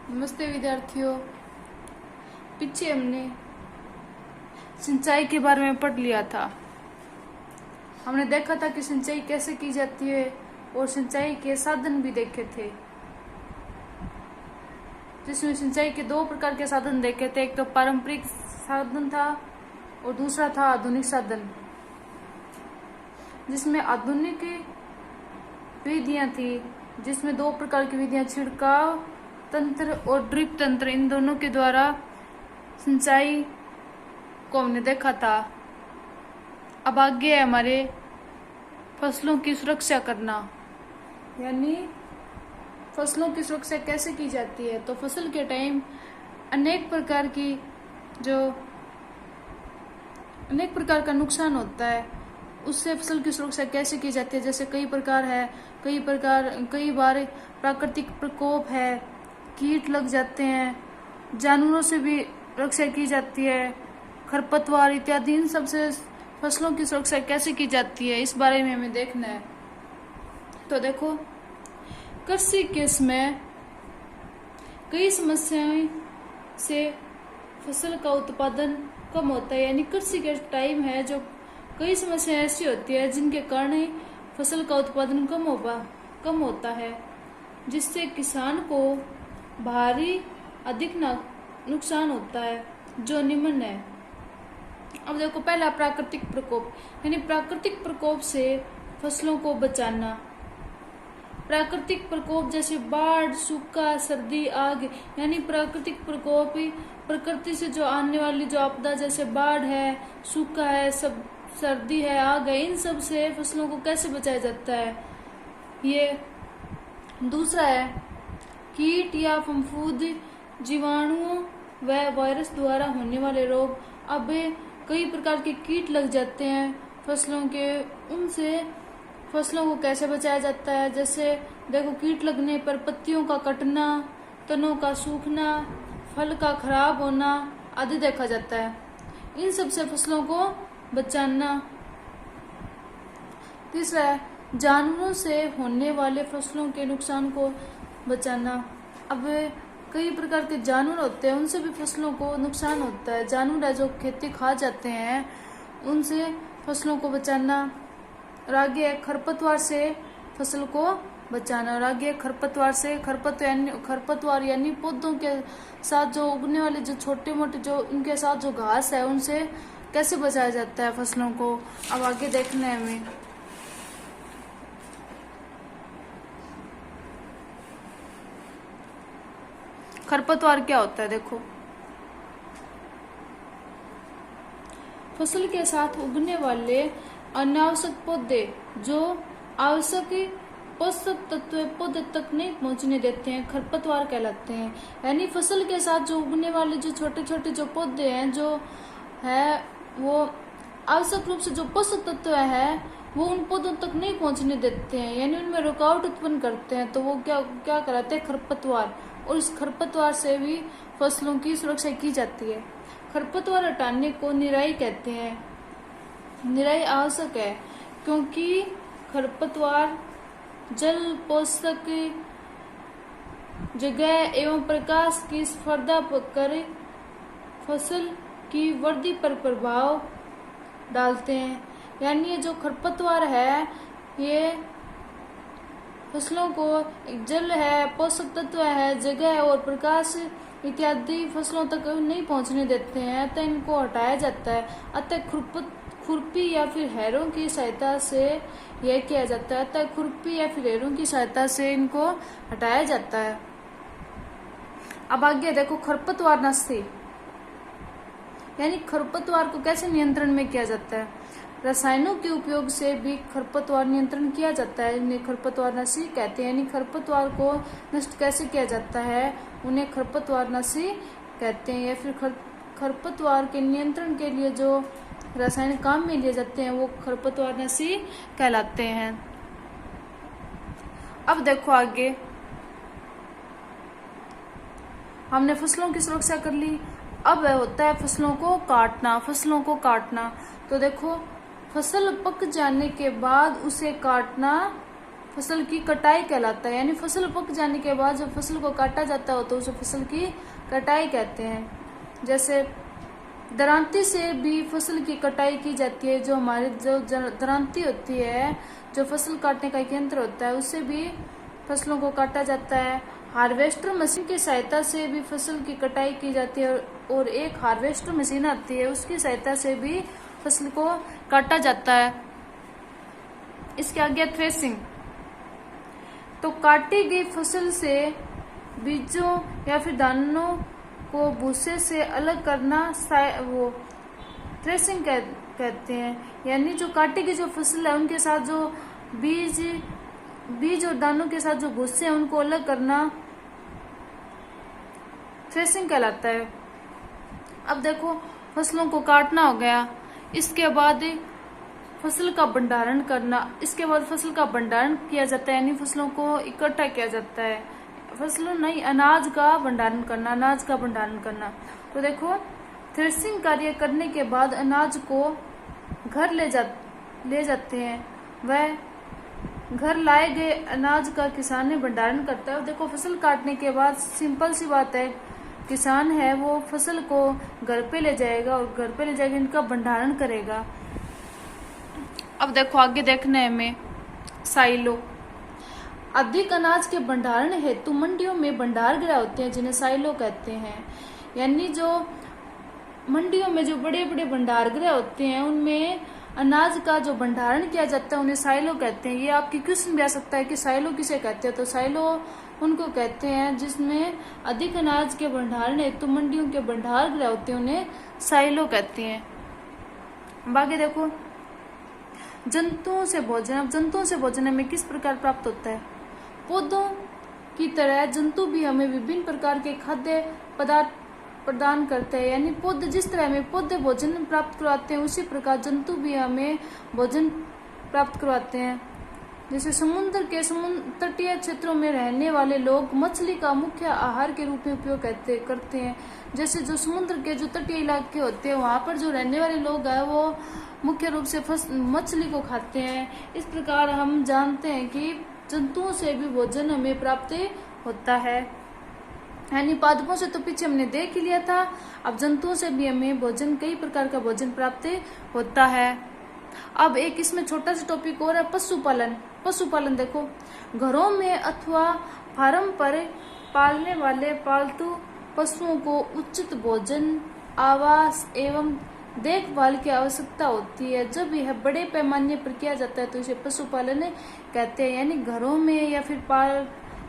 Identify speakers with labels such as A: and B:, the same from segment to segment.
A: नमस्ते विद्यार्थियों। पीछे हमने सिंचाई के बारे में पढ़ लिया था। हमने देखा था कि सिंचाई कैसे की जाती है और सिंचाई के साधन भी देखे थे, जिसमें सिंचाई के दो प्रकार के साधन देखे थे। एक तो पारंपरिक साधन था और दूसरा था आधुनिक साधन, जिसमें आधुनिक विधियां थी, जिसमें दो प्रकार की विधियां, छिड़काव तंत्र और ड्रिप तंत्र, इन दोनों के द्वारा सिंचाई को हमने देखा था। अब आगे है हमारे फसलों की सुरक्षा करना, यानी फसलों की सुरक्षा कैसे की जाती है। तो फसल के टाइम अनेक प्रकार का नुकसान होता है, उससे फसल की सुरक्षा कैसे की जाती है। जैसे कई बार प्राकृतिक प्रकोप है, कीट लग जाते हैं, जानवरों से भी रक्षा की जाती है, खरपतवार इत्यादि, इन सब से फसलों की सुरक्षा कैसे की जाती है, इस बारे में हमें देखना है। तो देखो, कृषि के समय कई समस्याएं से फसल का उत्पादन कम होता है, यानी कृषि के टाइम है जो कई समस्याएं ऐसी होती है जिनके कारण फसल का उत्पादन कम होता है, जिससे किसान को भारी अधिक नुकसान होता है, जो निम्न है। अब देखो, पहला प्राकृतिक प्रकोप, यानी प्राकृतिक प्रकोप से फसलों को बचाना। प्राकृतिक प्रकोप जैसे बाढ़, सूखा, सर्दी, आग, यानी प्राकृतिक प्रकोप प्रकृति से जो आने वाली जो आपदा, जैसे बाढ़ है, सूखा है, सर्दी है, आग है, इन सब से फसलों को कैसे बचाया जाता है। ये दूसरा है कीट या फफूंदी, जीवाणुओं व वायरस द्वारा होने वाले रोग। अब कई प्रकार के कीट लग जाते हैं फसलों के, उनसे फसलों को कैसे बचाया जाता है। जैसे देखो, कीट लगने पर पत्तियों का कटना, तनों का सूखना, फल का खराब होना आदि देखा जाता है। इन सब से फसलों को बचाना। तीसरा है जानवरों से होने वाले फसलों के नुकसान को बचाना। अब कई प्रकार के जानवर होते हैं, उनसे भी फसलों को नुकसान होता है। जानवर है जो खेती खा जाते हैं, उनसे फसलों को बचाना। और आगे खरपतवार से फसल को बचाना। और आगे खरपतवार यानी पौधों के साथ जो उगने वाले जो छोटे मोटे जो उनके साथ जो घास है, उनसे कैसे बचाया जाता है फसलों को। अब आगे देखना है हमें। खरपतवार क्या होता है, देखो, फसल के साथ उगने वाले अनावश्यक पौधे जो आवश्यक पोषक तत्व पौधे तक नहीं पहुंचने देते हैं, खरपतवार कहलाते हैं। यानी फसल के साथ जो उगने वाले जो छोटे छोटे जो पौधे हैं, जो है वो आवश्यक रूप से जो पोषक तत्व है वो उन पौधों तक नहीं पहुंचने देते हैं, यानी उनमें रुकावट उत्पन्न करते हैं। तो वो क्या कहलाते हैं, खरपतवार। और इस खरपतवार से भी फसलों की सुरक्षा की जाती है। खरपतवार हटाने को निराई कहते हैं। निराई आवश्यक है क्योंकि खरपतवार जल, पोषक जगह एवं प्रकाश की स्पर्धा कर फसल की वृद्धि पर प्रभाव डालते हैं। यानी ये जो खरपतवार है, ये फसलों को जल है, पोषक तत्व है, जगह और प्रकाश इत्यादि फसलों तक नहीं पहुंचने देते हैं, अतः इनको हटाया जाता है। अतः खुरपी या फिर हैरों की सहायता से यह किया जाता है। अतः खुरपी या फिर हैरों की सहायता से इनको हटाया जाता है। अब आगे देखो, खरपतवार नाशी, यानी खरपतवार को कैसे नियंत्रण में किया जाता है। रसायनों के उपयोग से भी खरपतवार नियंत्रण किया जाता है, इन्हें खरपतवार नाशी कहते हैं। यानी खरपतवार को नष्ट कैसे किया जाता है, उन्हें खरपतवार नाशी कहते हैं। या फिर खरपतवार के नियंत्रण के लिए जो रसायन काम में लिए जाते हैं वो खरपतवार नाशी कहलाते हैं। अब देखो, आगे हमने फसलों की सुरक्षा कर ली। अब होता है फसलों को काटना। तो देखो, फसल पक जाने के बाद उसे काटना फसल की कटाई कहलाता है। यानी फसल पक जाने के बाद जब फसल को काटा जाता हो तो उसे फसल की कटाई कहते हैं। जैसे दरांती से भी फसल की कटाई की जाती है। जो हमारे जो दरांती होती है, जो फसल काटने का एक यंत्र होता है, उससे भी फसलों को काटा जाता है। हार्वेस्टर मशीन की सहायता से भी फसल की कटाई की जाती है और एक हार्वेस्टर मशीन आती है, उसकी सहायता से भी फसल को काटा जाता है। इसके आगे थ्रेसिंग। तो काटी गई फसल से बीजों या फिर दानों को भूसे से अलग करना वो थ्रेसिंग कहते हैं। यानी जो काटी गई जो फसल है उनके साथ जो बीज और दानों के साथ जो भूसे हैं उनको अलग करना थ्रेसिंग कहलाता है। अब देखो फसलों को काटना हो गया, इसके बाद फसल का भंडारण करना। इसके बाद फसल का भंडारण किया जाता है, यानी फसलों को इकट्ठा किया जाता है। फसलों नहीं, अनाज का भंडारण करना, अनाज का भंडारण करना। तो देखो थ्रेसिंग कार्य करने के बाद अनाज को घर ले जाते हैं। वह घर लाए गए अनाज का किसान ने भंडारण करता है। देखो फसल काटने के बाद सिंपल सी बात है, किसान है वो फसल को घर पे ले जाएगा और घर पे ले जाकर इनका भंडारण करेगा। अब देखो आगे देखना है हमें साइलो। अधिक अनाज के भंडारण हेतु मंडियों में भंडार गृह होते हैं जिन्हें साइलो कहते हैं। यानी जो मंडियों में जो बड़े बड़े भंडार गृह होते हैं उनमें अनाज का जो भंडारण किया जाता है उन्हें साइलो कहते हैं। ये आपकी क्वेश्चन भी आ सकता है कि साइलो किसे कहते हैं, तो साइलो उनको कहते हैं जिसमें अधिक अनाज के भंडारण हेतु मंडियों के भंडार गृह होते हैं, उन्हें साइलो कहते हैं। बाकी देखो जंतुओं से भोजन। अब जंतुओं से भोजन हमें किस प्रकार प्राप्त होता है? पौधों की तरह जंतु भी हमें विभिन्न प्रकार के खाद्य पदार्थ प्रदान करते हैं। यानी पौधे जिस तरह हमें पौधे भोजन प्राप्त करवाते हैं उसी प्रकार जंतु भी हमें भोजन प्राप्त करवाते हैं। जैसे समुद्र के तटीय क्षेत्रों में रहने वाले लोग मछली का मुख्य आहार के रूप में उपयोग करते हैं। जैसे जो समुद्र के जो तटीय इलाके होते हैं वहां पर जो रहने वाले लोग हैं वो मुख्य रूप से मछली को खाते हैं। इस प्रकार हम जानते हैं कि जंतुओं से भी भोजन हमें प्राप्त होता है। यानी पादपों से तो पीछे हमने देख ही लिया था, अब जंतुओं से भी हमें भोजन, कई प्रकार का भोजन प्राप्त होता है। अब एक इसमें छोटा सा टॉपिक और है पशुपालन। पशुपालन देखो घरों में अथवा फार्म पर पालने वाले पालतू पशुओं को उचित भोजन, आवास एवं देखभाल की आवश्यकता होती है। जब यह बड़े पैमाने पर किया जाता है तो इसे पशुपालन कहते हैं। यानी घरों में या फिर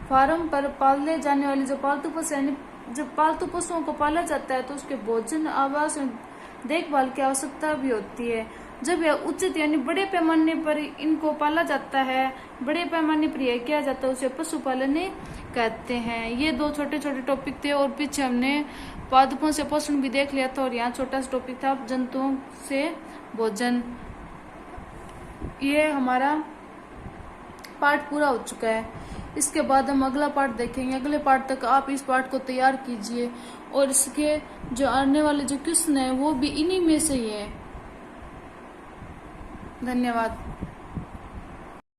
A: फार्म पर पाले जाने वाले जो पालतू पशु, यानी जब पालतू पशुओं को पाला जाता है तो उसके भोजन, आवास और देखभाल की आवश्यकता भी होती है। जब यह उचित यानी बड़े पैमाने पर इनको पाला जाता है, बड़े पैमाने पर यह किया जाता है, उसे पशुपालन कहते हैं। ये दो छोटे छोटे टॉपिक थे और पीछे हमने पादपों से पोषण भी देख लिया था और यहाँ छोटा सा टॉपिक था जंतुओं से भोजन। ये हमारा पार्ट पूरा हो चुका है। इसके बाद हम अगला पार्ट देखेंगे। अगले पार्ट तक आप इस पार्ट को तैयार कीजिए और इसके जो आने वाले जो क्वेश्चन है वो भी इन्हीं में से ही है। धन्यवाद।